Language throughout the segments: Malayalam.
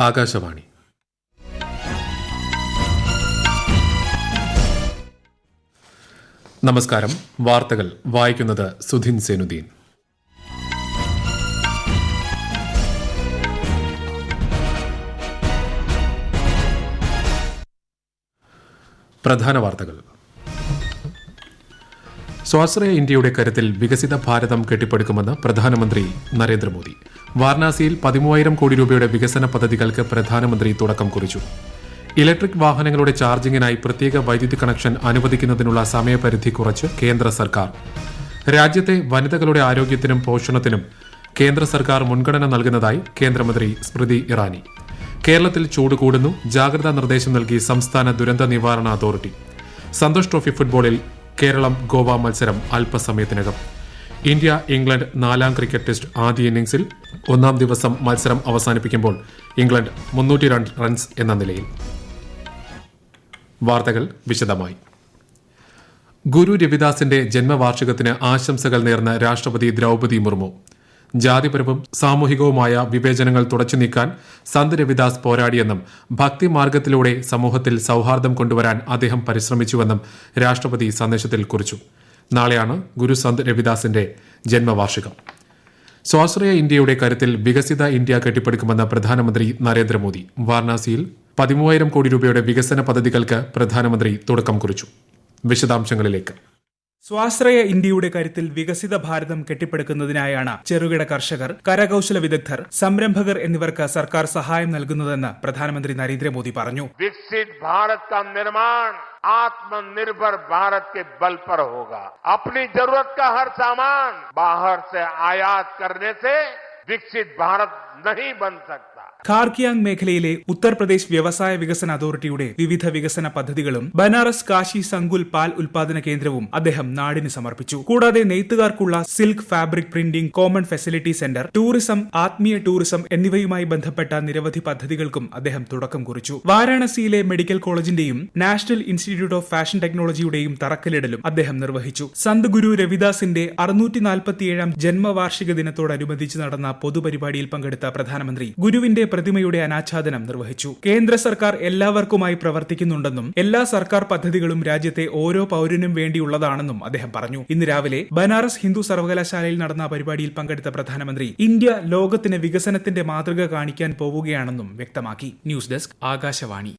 ആകാശവാണി. നമസ്കാരം. വാർത്തകൾ വായിക്കുന്നത് സുധിൻ സേനുദ്ദീൻ. പ്രധാന വാർത്തകൾ. സ്വാശ്രയ ഇന്ത്യയുടെ കരുത്തിൽ വികസിത ഭാരതം കെട്ടിപ്പടുക്കുമെന്ന് പ്രധാനമന്ത്രി നരേന്ദ്രമോദി. വാരണാസിയിൽ 13,000 കോടി രൂപയുടെ വികസന പദ്ധതികൾക്ക് പ്രധാനമന്ത്രി തുടക്കം കുറിച്ചു. ഇലക്ട്രിക് വാഹനങ്ങളുടെ ചാർജിംഗിനായി പ്രത്യേക വൈദ്യുതി കണക്ഷൻ അനുവദിക്കുന്നതിനുള്ള സമയപരിധി കുറച്ച് കേന്ദ്ര സർക്കാർ. രാജ്യത്തെ വനിതകളുടെ ആരോഗ്യത്തിനും പോഷണത്തിനും കേന്ദ്ര സർക്കാർ മുൻഗണന നൽകുന്നതായി കേന്ദ്രമന്ത്രി സ്മൃതി ഇറാനി. കേരളത്തിൽ ചൂട് കൂടുന്നു. ജാഗ്രതാ നിർദ്ദേശം നൽകി സംസ്ഥാന ദുരന്ത നിവാരണ അതോറിറ്റി. സന്തോഷ് ട്രോഫി ഫുട്ബോളിൽ കേരളം ഗോവ മത്സരം അല്പസമയത്തിനകം. ഇന്ത്യ ഇംഗ്ലണ്ട് 4ാം ക്രിക്കറ്റ് ടെസ്റ്റ് ആദ്യ ഇന്നിംഗ്സിൽ 1ാം ദിവസം മത്സരം അവസാനിപ്പിക്കുമ്പോൾ ഇംഗ്ലണ്ട് 302 റൺസ് എന്ന നിലയിൽ. വാർത്തകൾ വിശദമായി. ഗുരു രവിദാസിന്റെ ജന്മവാർഷികത്തിന് ആശംസകൾ നേർന്ന രാഷ്ട്രപതി ദ്രൌപദി മുർമു. ജാതിപരവും സാമൂഹികവുമായ വിവേചനങ്ങൾ തുടച്ചു നീക്കാൻ സന്ത് രവിദാസ് പോരാടിയെന്നും ഭക്തിമാർഗത്തിലൂടെ സമൂഹത്തിൽ സൌഹാർദ്ദം കൊണ്ടുവരാൻ അദ്ദേഹം പരിശ്രമിച്ചുവെന്നും രാഷ്ട്രപതി സന്ദേശത്തിൽ കുറിച്ചു. നാളെയാണ് ഗുരു സന്ത് രവിദാസിന്റെ ജന്മവാർഷികം. സ്വാശ്രയ ഇന്ത്യയുടെ കരുത്തിൽ വികസിത ഇന്ത്യ കെട്ടിപ്പടുക്കുമെന്ന് പ്രധാനമന്ത്രി നരേന്ദ്രമോദി. വാരണാസിയിൽ 13,000 കോടി രൂപയുടെ വികസന പദ്ധതികൾക്ക് പ്രധാനമന്ത്രി തുടക്കം കുറിച്ചു. വിശദാംശങ്ങളിലേക്ക്. സ്വാശ്രയ ഇന്ത്യയുടെ കരുത്തിൽ വികസിത ഭാരതം കെട്ടിപ്പടുക്കുന്നതിനായാണ് ചെറുകിട കർഷകർ, കരകൌശല വിദഗ്ധർ, സംരംഭകർ എന്നിവർക്ക് സർക്കാർ സഹായം നൽകുന്നതെന്ന് പ്രധാനമന്ത്രി നരേന്ദ്രമോദി പറഞ്ഞു. വികസിത് ഭാരത് കാ നിർമാण आत्मनिर्भर भारत के बल पर होगा. अपनी जरूरत का हर सामान बाहर से आयात करने से विकसित भारत नहीं बन सकता. ഖാർകിയാങ് മേഖലയിലെ ഉത്തർപ്രദേശ് വ്യവസായ വികസന അതോറിറ്റിയുടെ വിവിധ വികസന പദ്ധതികളും ബനാറസ് കാശി സങ്കുൽ പാൽ ഉൽപാദന കേന്ദ്രവും അദ്ദേഹം നാടിന് സമർപ്പിച്ചു. കൂടാതെ നെയ്ത്തുകാർക്കുള്ള silk fabric printing common facility centre, tourism, ആത്മീയ ടൂറിസം എന്നിവയുമായി ബന്ധപ്പെട്ട നിരവധി പദ്ധതികൾക്കും അദ്ദേഹം തുടക്കം കുറിച്ചു. വാരാണസിയിലെ മെഡിക്കൽ കോളേജിന്റെയും നാഷണൽ ഇൻസ്റ്റിറ്റ്യൂട്ട് ഓഫ് ഫാഷൻ ടെക്നോളജിയുടെയും തറക്കല്ലിടലും അദ്ദേഹം നിർവഹിച്ചു. സന്ത് ഗുരു രവിദാസിന്റെ 647ാം ജന്മവാർഷിക ദിനത്തോടനുബന്ധിച്ച് നടന്ന പൊതുപരിപാടിയിൽ പങ്കെടുത്ത പ്രധാനമന്ത്രി ഗുരുവിന്റെ പ്രതിമയുടെ അനാച്ഛാദനം നിർവഹിച്ചു. കേന്ദ്ര സർക്കാർ എല്ലാവർക്കുമായി പ്രവർത്തിക്കുന്നുണ്ടെന്നും എല്ലാ സർക്കാർ പദ്ധതികളും രാജ്യത്തെ ഓരോ പൌരനും വേണ്ടിയുള്ളതാണെന്നും അദ്ദേഹം പറഞ്ഞു. ഇന്ന് രാവിലെ ബനാറസ് ഹിന്ദു സർവകലാശാലയിൽ നടന്ന പരിപാടിയിൽ പങ്കെടുത്ത പ്രധാനമന്ത്രി ഇന്ത്യ ലോകത്തിന് വികസനത്തിന്റെ മാതൃക കാണിക്കാൻ പോവുകയാണെന്നും വ്യക്തമാക്കി. News desk, Akashvani.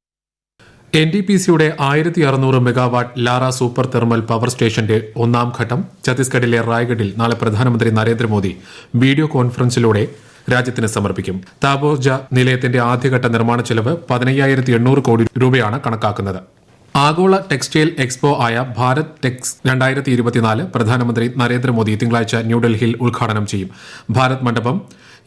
NTPCയുടെ 1600 megawatt Lara super thermal power സ്റ്റേഷന്റെ 1ാം ഘട്ടം ഛത്തീസ്ഗഡിലെ റായ്ഗഡിൽ നാളെ പ്രധാനമന്ത്രി നരേന്ദ്രമോദി വീഡിയോ കോൺഫറൻസിലൂടെ രാജ്യത്തിന് സമർപ്പിക്കും. താപോർജ നിലയത്തിന്റെ ആദ്യഘട്ട നിർമ്മാണ ചെലവ് 15,800 കോടി രൂപയാണ് കണക്കാക്കുന്നത്. ആഗോള ടെക്സ്റ്റൈൽ എക്സ്പോ ആയ ഭാരത് ടെക്സ് 2024 പ്രധാനമന്ത്രി നരേന്ദ്രമോദി തിങ്കളാഴ്ച ന്യൂഡൽഹിയിൽ ഉദ്ഘാടനം ചെയ്യും. ഭാരത് മണ്ഡപം,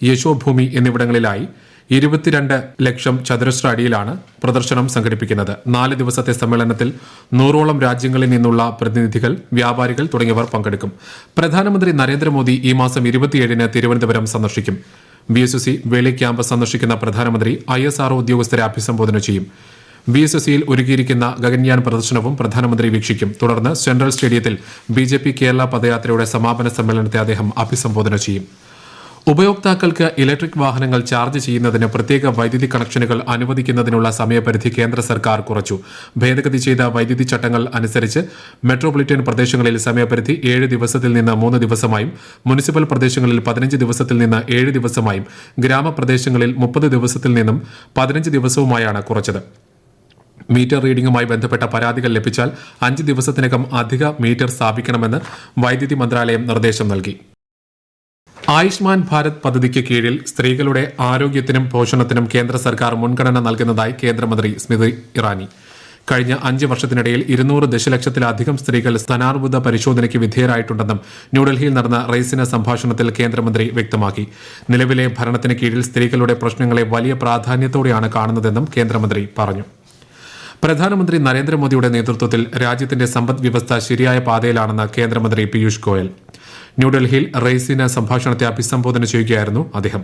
യശോഭൂമി എന്നിവിടങ്ങളിലായി 22 ലക്ഷം ചതുരശ്ര അടിയിലാണ് പ്രദർശനം സംഘടിപ്പിക്കുന്നത്. 4 ദിവസത്തെ സമ്മേളനത്തിൽ 100ഓളം രാജ്യങ്ങളിൽ നിന്നുള്ള പ്രതിനിധികൾ, വ്യാപാരികൾ തുടങ്ങിയവർ പങ്കെടുക്കും. പ്രധാനമന്ത്രി നരേന്ദ്രമോദി ഈ മാസം 27-ന് തിരുവനന്തപുരം സന്ദർശിക്കും. BSSC വേളി ക്യാമ്പസ് സന്ദർശിക്കുന്ന പ്രധാനമന്ത്രി ISRO ഉദ്യോഗസ്ഥരെ അഭിസംബോധന ചെയ്യും. BSSCയിൽ ഒരുക്കിയിരിക്കുന്ന ഗഗൻയാൻ പ്രദർശനവും പ്രധാനമന്ത്രി വീക്ഷിക്കും. തുടർന്ന് സെൻട്രൽ സ്റ്റേഡിയത്തിൽ BJP കേരള പദയാത്രയുടെ സമാപന സമ്മേളനത്തെ അദ്ദേഹം അഭിസംബോധന ചെയ്യും. ഉപയോക്താക്കൾക്ക് ഇലക്ട്രിക് വാഹനങ്ങൾ ചാർജ് ചെയ്യുന്നതിന് പ്രത്യേക വൈദ്യുതി കണക്ഷനുകൾ അനുവദിക്കുന്നതിനുള്ള സമയപരിധി കേന്ദ്ര സർക്കാർ കുറച്ചു. ഭേദഗതി ചെയ്ത വൈദ്യുതി ചട്ടങ്ങൾ അനുസരിച്ച് മെട്രോപൊളിറ്റൻ പ്രദേശങ്ങളിൽ സമയപരിധി 7 ദിവസത്തിൽ നിന്ന് 3 ദിവസമായും, മുനിസിപ്പൽ പ്രദേശങ്ങളിൽ 15 ദിവസത്തിൽ നിന്ന് 7 ദിവസമായും, ഗ്രാമപ്രദേശങ്ങളിൽ 30 ദിവസത്തിൽ നിന്നും 15 ദിവസവുമായാണ് കുറച്ചത്. മീറ്റർ റീഡിംഗുമായി ബന്ധപ്പെട്ട പരാതികൾ ലഭിച്ചാൽ 5 ദിവസത്തിനകം അധിക മീറ്റർ സ്ഥാപിക്കണമെന്ന് വൈദ്യുതി മന്ത്രാലയം നിർദ്ദേശം നൽകി. ആയുഷ്മാൻ ഭാരത് പദ്ധതിക്ക് കീഴിൽ സ്ത്രീകളുടെ ആരോഗ്യത്തിനും പോഷണത്തിനും കേന്ദ്ര സർക്കാർ മുൻഗണന നൽകുന്നതായി കേന്ദ്രമന്ത്രി സ്മൃതി ഇറാനി. കഴിഞ്ഞ 5 വർഷത്തിനിടയിൽ 200 ദശലക്ഷത്തിലധികം സ്ത്രീകൾ സ്ഥാനാർബുദ പരിശോധനയ്ക്ക് വിധേയരായിട്ടുണ്ടെന്നും ന്യൂഡൽഹിയിൽ നടന്ന റൈസിന സംഭാഷണത്തിൽ കേന്ദ്രമന്ത്രി വ്യക്തമാക്കി. നിലവിലെ ഭരണത്തിന് കീഴിൽ സ്ത്രീകളുടെ പ്രശ്നങ്ങളെ വലിയ പ്രാധാന്യത്തോടെയാണ് കാണുന്നതെന്നും കേന്ദ്രമന്ത്രി പറഞ്ഞു. പ്രധാനമന്ത്രി നരേന്ദ്രമോദിയുടെ നേതൃത്വത്തിൽ രാജ്യത്തിന്റെ സമ്പദ് വ്യവസ്ഥ ശരിയായ പാതയിലാണെന്ന് കേന്ദ്രമന്ത്രി പീയൂഷ് ഗോയൽ. ന്യൂഡൽഹിയിൽ റൈസിന സംഭാഷണത്തെ അഭിസംബോധന ചെയ്യുകയായിരുന്നു അദ്ദേഹം.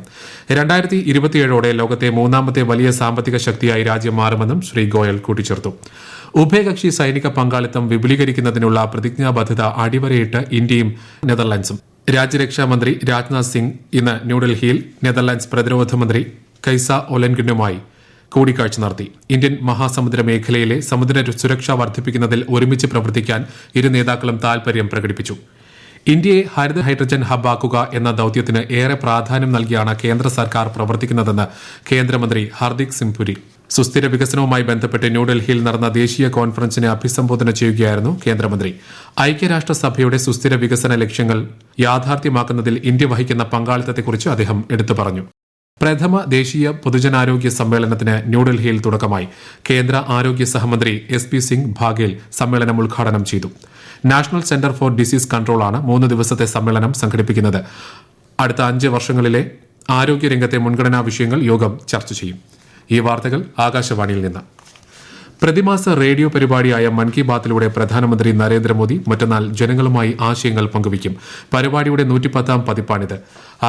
2027ഓടെ ലോകത്തെ 3ാമത്തെ വലിയ സാമ്പത്തിക ശക്തിയായി രാജ്യം മാറുമെന്നും ശ്രീ ഗോയൽ കൂട്ടിച്ചേർത്തു. ഉഭയകക്ഷി സൈനിക പങ്കാളിത്തം വിപുലീകരിക്കുന്നതിനുള്ള പ്രതിജ്ഞാബദ്ധത അടിവരയിട്ട് ഇന്ത്യയും നെതർലൻഡ്സും. രാജ്യരക്ഷാ മന്ത്രി രാജ്നാഥ് സിംഗ് ഇന്ന് ന്യൂഡൽഹിയിൽ നെതർലൻഡ്സ് പ്രതിരോധ മന്ത്രി കൈസ ഒലൻഗിനുമായി കൂടിക്കാഴ്ച നടത്തി. ഇന്ത്യൻ മഹാസമുദ്ര മേഖലയിലെ സമുദ്ര സുരക്ഷ വർദ്ധിപ്പിക്കുന്നതിൽ ഒരുമിച്ച് പ്രവർത്തിക്കാൻ ഇരു നേതാക്കളും താൽപര്യം പ്രകടിപ്പിച്ചു. ഇന്ത്യയെ ഹരിത ഹൈഡ്രജൻ ഹബ്ബാക്കുക എന്ന ദൌത്യത്തിന് ഏറെ പ്രാധാന്യം നൽകിയാണ് കേന്ദ്ര സർക്കാർ പ്രവർത്തിക്കുന്നതെന്ന് കേന്ദ്രമന്ത്രി ഹർദീപ് സിംഗ് പുരി സുസ്ഥിര വികസനവുമായി ബന്ധപ്പെട്ട് ന്യൂഡൽഹിയിൽ നടന്ന ദേശീയ കോൺഫറൻസിനെ അഭിസംബോധന ചെയ്യുകയായിരുന്നു കേന്ദ്രമന്ത്രി. ഐക്യരാഷ്ട്രസഭയുടെ സുസ്ഥിര വികസന ലക്ഷ്യങ്ങൾ യാഥാർത്ഥ്യമാക്കുന്നതിൽ ഇന്ത്യ വഹിക്കുന്ന പങ്കാളിത്തത്തെക്കുറിച്ച് അദ്ദേഹം എടുത്തു പറഞ്ഞു. പ്രഥമ ദേശീയ പൊതുജനാരോഗ്യ സമ്മേളനത്തിന് ന്യൂഡൽഹിയിൽ തുടക്കമായി. കേന്ദ്ര ആരോഗ്യ സഹമന്ത്രി SP സിംഗ് ബാഘേൽ സമ്മേളനം ഉദ്ഘാടനം ചെയ്തു. നാഷണൽ സെന്റർ ഫോർ ഡിസീസ് കൺട്രോളാണ് 3 ദിവസത്തെ സമ്മേളനം സംഘടിപ്പിക്കുന്നത്. അടുത്ത 5 വർഷങ്ങളിലെ ആരോഗ്യരംഗത്തെ മുൻഗണനാ വിഷയങ്ങൾ യോഗം ചർച്ച ചെയ്യും. ഈ വാർത്തകൾ ആകാശവാണിയിൽ നിന്ന്. പ്രതിമാസ റേഡിയോ പരിപാടിയായ മൻ കി ബാത്തിലൂടെ പ്രധാനമന്ത്രി നരേന്ദ്രമോദി മറ്റന്നാൾ ജനങ്ങളുമായി ആശയങ്ങൾ പങ്കുവയ്ക്കും. പരിപാടിയുടെ 110ാം പതിപ്പാണിത്.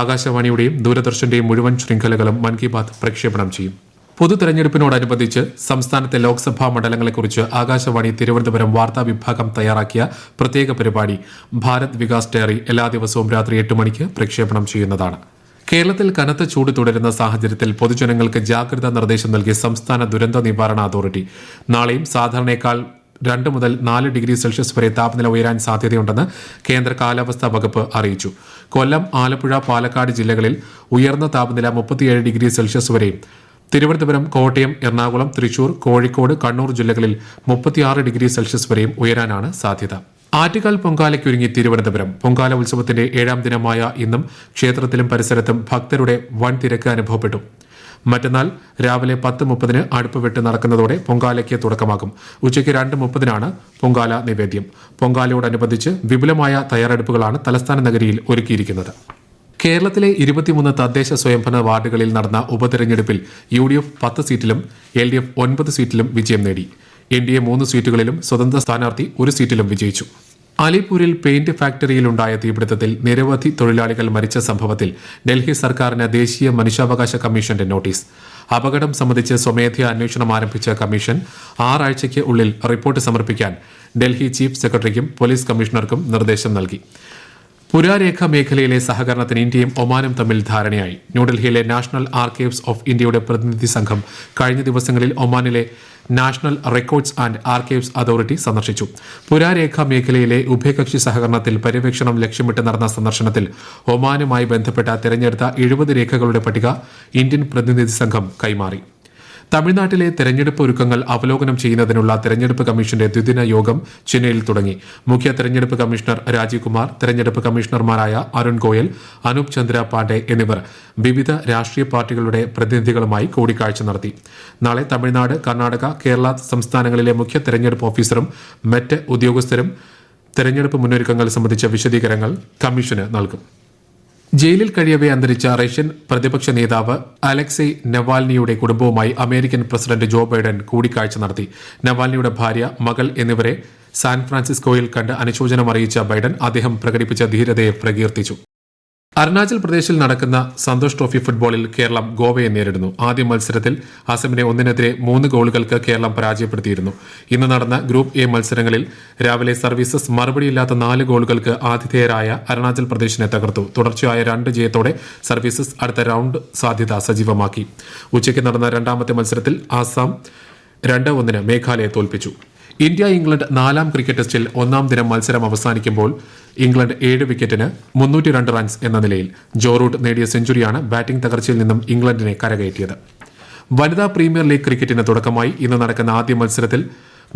ആകാശവാണിയുടെയും ദൂരദർശന്റെയും മുഴുവൻ ശൃംഖലകളും മൻ കി ബാത്ത് പ്രക്ഷേപണം ചെയ്യും. പൊതു തെരഞ്ഞെടുപ്പിനോടനുബന്ധിച്ച് സംസ്ഥാനത്തെ ലോക്സഭാ മണ്ഡലങ്ങളെക്കുറിച്ച് ആകാശവാണി തിരുവനന്തപുരം വാർത്താ വിഭാഗം തയ്യാറാക്കിയ പ്രത്യേക പരിപാടി ഭാരത് വികാസ് ഡയറി എല്ലാ ദിവസവും രാത്രി 8 മണിക്ക് പ്രക്ഷേപണം ചെയ്യുന്നതാണ്. കേരളത്തിൽ കനത്ത ചൂട് തുടരുന്ന സാഹചര്യത്തിൽ പൊതുജനങ്ങൾക്ക് ജാഗ്രതാ നിർദ്ദേശം നൽകി സംസ്ഥാന ദുരന്ത നിവാരണ അതോറിറ്റി. നാളെയും സാധാരണയേക്കാൾ 2 മുതൽ 4 ഡിഗ്രി സെൽഷ്യസ് വരെ താപനില ഉയരാൻ സാധ്യതയുണ്ടെന്ന് കേന്ദ്ര കാലാവസ്ഥാ വകുപ്പ് അറിയിച്ചു. കൊല്ലം, ആലപ്പുഴ, പാലക്കാട് ജില്ലകളിൽ ഉയർന്ന താപനില 37 ഡിഗ്രി സെൽഷ്യസ് വരെയും, തിരുവനന്തപുരം, കോട്ടയം, എറണാകുളം, തൃശൂർ, കോഴിക്കോട്, കണ്ണൂർ ജില്ലകളിൽ 36 ഡിഗ്രി സെൽഷ്യസ് വരെയും ഉയരാനാണ് സാധ്യത. ആറ്റുകാൽ പൊങ്കാലയ്ക്കൊരുങ്ങി തിരുവനന്തപുരം. പൊങ്കാല ഉത്സവത്തിന്റെ 7ാം ദിനമായ ഇന്നും ക്ഷേത്രത്തിലും പരിസരത്തും ഭക്തരുടെ വൻ തിരക്ക് അനുഭവപ്പെട്ടു. മറ്റന്നാൾ രാവിലെ 10:30 അടുപ്പ് വെട്ട് നടക്കുന്നതോടെ പൊങ്കാലയ്ക്ക് തുടക്കമാകും. ഉച്ചയ്ക്ക് 2:30 പൊങ്കാല നിവേദ്യം. പൊങ്കാലയോടനുബന്ധിച്ച് വിപുലമായ തയ്യാറെടുപ്പുകളാണ് തലസ്ഥാന നഗരിയിൽ ഒരുക്കിയിരിക്കുന്നത്. കേരളത്തിലെ 23 തദ്ദേശ സ്വയംഭരണ വാർഡുകളിൽ നടന്ന ഉപതെരഞ്ഞെടുപ്പിൽ UDF 10 സീറ്റിലും LDF 9 സീറ്റിലും വിജയം നേടി. NDA 3 സീറ്റുകളിലും സ്വതന്ത്ര സ്ഥാനാർത്ഥി 1 സീറ്റിലും വിജയിച്ചു. അലിപൂരിൽ പെയിന്റ് ഫാക്ടറിയിലുണ്ടായ തീപിടുത്തത്തിൽ നിരവധി തൊഴിലാളികൾ മരിച്ച സംഭവത്തിൽ ഡൽഹി സർക്കാരിന് ദേശീയ മനുഷ്യാവകാശ കമ്മീഷന്റെ നോട്ടീസ്. അപകടം സംബന്ധിച്ച് സ്വമേധയാ അന്വേഷണം ആരംഭിച്ച കമ്മീഷൻ 6 ആഴ്ചയ്ക്ക് ഉള്ളിൽ റിപ്പോർട്ട് സമർപ്പിക്കാൻ ഡൽഹി ചീഫ് സെക്രട്ടറിക്കും പോലീസ് കമ്മീഷണർക്കും നിർദ്ദേശം നൽകി. പുരാരേഖ മേഖലയിലെ സഹകരണത്തിന് ഇന്ത്യയും ഒമാനും തമ്മിൽ ധാരണയായി. ന്യൂഡൽഹിയിലെ നാഷണൽ ആർക്കൈവ്സ് ഓഫ് ഇന്ത്യയുടെ പ്രതിനിധി സംഘം കഴിഞ്ഞ ദിവസങ്ങളിൽ ഒമാനിലെ national records and archives authority സന്ദർശിച്ചു. പുരാരേഖ മേഖലയിലെ ഉഭയകക്ഷി സഹകരണത്തിൽ പര്യവേക്ഷണം ലക്ഷ്യമിട്ട് നടന്ന സന്ദർശനത്തിൽ ഒമാനുമായി ബന്ധപ്പെട്ട തെരഞ്ഞെടുത്ത 70 രേഖകളുടെ പട്ടിക ഇന്ത്യൻ പ്രതിനിധി സംഘം കൈമാറി. തമിഴ്നാട്ടിലെ തെരഞ്ഞെടുപ്പ് ഒരുക്കങ്ങൾ അവലോകനം ചെയ്യുന്നതിനുള്ള തെരഞ്ഞെടുപ്പ് കമ്മീഷന്റെ ദ്വിദിന യോഗം ചെന്നൈയിൽ തുടങ്ങി. മുഖ്യ തെരഞ്ഞെടുപ്പ് കമ്മീഷണർ രാജീവ് കുമാർ, തെരഞ്ഞെടുപ്പ് കമ്മീഷണർമാരായ അരുൺ ഗോയൽ, അനൂപ് ചന്ദ്ര പാണ്ഡെ എന്നിവർ വിവിധ രാഷ്ട്രീയ പാർട്ടികളുടെ പ്രതിനിധികളുമായി കൂടിക്കാഴ്ച നടത്തി. നാളെ തമിഴ്നാട്, കർണാടക, കേരള സംസ്ഥാനങ്ങളിലെ മുഖ്യ തെരഞ്ഞെടുപ്പ് ഓഫീസറും മറ്റ് ഉദ്യോഗസ്ഥരും തെരഞ്ഞെടുപ്പ് മുന്നൊരുക്കങ്ങൾ സംബന്ധിച്ച വിശദീകരണങ്ങൾ കമ്മീഷന് നൽകും. ജയിലിൽ കഴിയവെ അന്തരിച്ച റഷ്യൻ പ്രതിപക്ഷ നേതാവ് അലക്സെയ് നവാൽനിയുടെ കുടുംബവുമായി അമേരിക്കൻ പ്രസിഡന്റ് ജോ ബൈഡൻ കൂടിക്കാഴ്ച നടത്തി. നവാൽനിയുടെ ഭാര്യ, മകൾ എന്നിവരെ സാൻ ഫ്രാൻസിസ്കോയിൽ കണ്ട് അനുശോചനം അറിയിച്ച ബൈഡൻ അദ്ദേഹം പ്രകടിപ്പിച്ച ധീരതയെ പ്രകീർത്തിച്ചു. അരുണാചൽ പ്രദേശിൽ നടക്കുന്ന സന്തോഷ് ട്രോഫി ഫുട്ബോളിൽ കേരളം ഗോവയെ നേരിടുന്നു. ആദ്യ മത്സരത്തിൽ അസമിനെ 1-3 ഗോളുകൾക്ക് കേരളം പരാജയപ്പെടുത്തിയിരുന്നു. ഇന്ന് നടന്ന ഗ്രൂപ്പ് എ മത്സരങ്ങളിൽ രാവിലെ സർവീസസ് മറുപടിയില്ലാത്ത 4 ഗോളുകൾക്ക് ആതിഥേയരായ അരുണാചൽ പ്രദേശിനെ തകർത്തു. തുടർച്ചയായ 2 ജയത്തോടെ സർവീസസ് അടുത്ത റൌണ്ട് സാധ്യത സജീവമാക്കി. ഉച്ചയ്ക്ക് നടന്ന 2ാമത്തെ മത്സരത്തിൽ ആസാം 2-1 മേഘാലയെ തോൽപ്പിച്ചു. ഇന്ത്യ ഇംഗ്ലണ്ട് 4ാം ക്രിക്കറ്റ് ടെസ്റ്റിൽ 1ാം ദിനം മത്സരം അവസാനിക്കുമ്പോൾ ഇംഗ്ലണ്ട് 7 വിക്കറ്റിന് 302 റൺസ് എന്ന നിലയിൽ. ജോ റൂട്ട് നേടിയ സെഞ്ചുറിയാണ് ബാറ്റിംഗ് തകർച്ചയിൽ നിന്നും ഇംഗ്ലണ്ടിനെ കരകയറ്റിയത്. വനിതാ പ്രീമിയർ ലീഗ് ക്രിക്കറ്റിന് തുടക്കമായി. ഇന്ന് നടക്കുന്ന ആദ്യ മത്സരത്തിൽ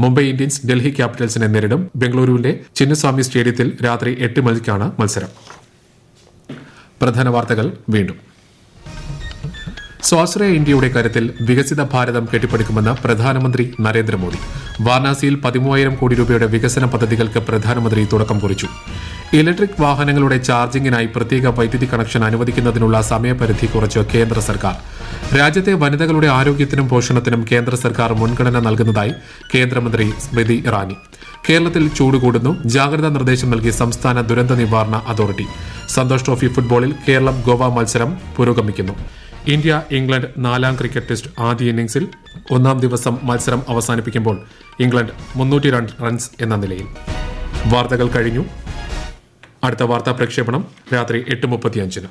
മുംബൈ ഇന്ത്യൻസ് ഡൽഹി ക്യാപിറ്റൽസിനെ നേരിടും. ബംഗളൂരുവിന്റെ ചിന്നസ്വാമി സ്റ്റേഡിയത്തിൽ രാത്രി 8 മണിക്കാണ് മത്സരം. പ്രധാന വാർത്തകൾ വീണ്ടും. സ്വാശ്രയ ഇന്ത്യയുടെ കാര്യത്തിൽ വികസിത ഭാരതം കെട്ടിപ്പടുക്കുമെന്ന് പ്രധാനമന്ത്രി നരേന്ദ്രമോദി. വാരണാസിയിൽ 13,000 കോടി രൂപയുടെ വികസന പദ്ധതികൾക്ക് പ്രധാനമന്ത്രി തുടക്കം കുറിച്ചു. ഇലക്ട്രിക് വാഹനങ്ങളുടെ ചാർജിംഗിനായി പ്രത്യേക വൈദ്യുതി കണക്ഷൻ അനുവദിക്കുന്നതിനുള്ള സമയപരിധി കുറച്ച് കേന്ദ്ര സർക്കാർ. രാജ്യത്തെ വനിതകളുടെ ആരോഗ്യത്തിനും പോഷണത്തിനും കേന്ദ്ര സർക്കാർ മുൻഗണന നൽകുന്നതായി കേന്ദ്രമന്ത്രി സ്മൃതി ഇറാനി. കേരളത്തിൽ ചൂട് കൂടുന്നു. ജാഗ്രതാ നിർദ്ദേശം നൽകി സംസ്ഥാന ദുരന്ത നിവാരണ അതോറിറ്റി. സന്തോഷ് ട്രോഫി ഫുട്ബോളിൽ കേരളം ഗോവ മത്സരം പുരോഗമിക്കുന്നു. ഇന്ത്യ ഇംഗ്ലണ്ട് 4ാം ക്രിക്കറ്റ് ടെസ്റ്റ് ആദ്യ ഇന്നിംഗ്സിൽ 1ാം ദിവസം മത്സരം അവസാനിപ്പിക്കുമ്പോൾ ഇംഗ്ലണ്ട് 302 റൺസ് എന്ന നിലയിൽ. വാർത്തകൾ കഴിഞ്ഞു. അടുത്ത വാർത്താ പ്രക്ഷേപണം രാത്രി 8:35.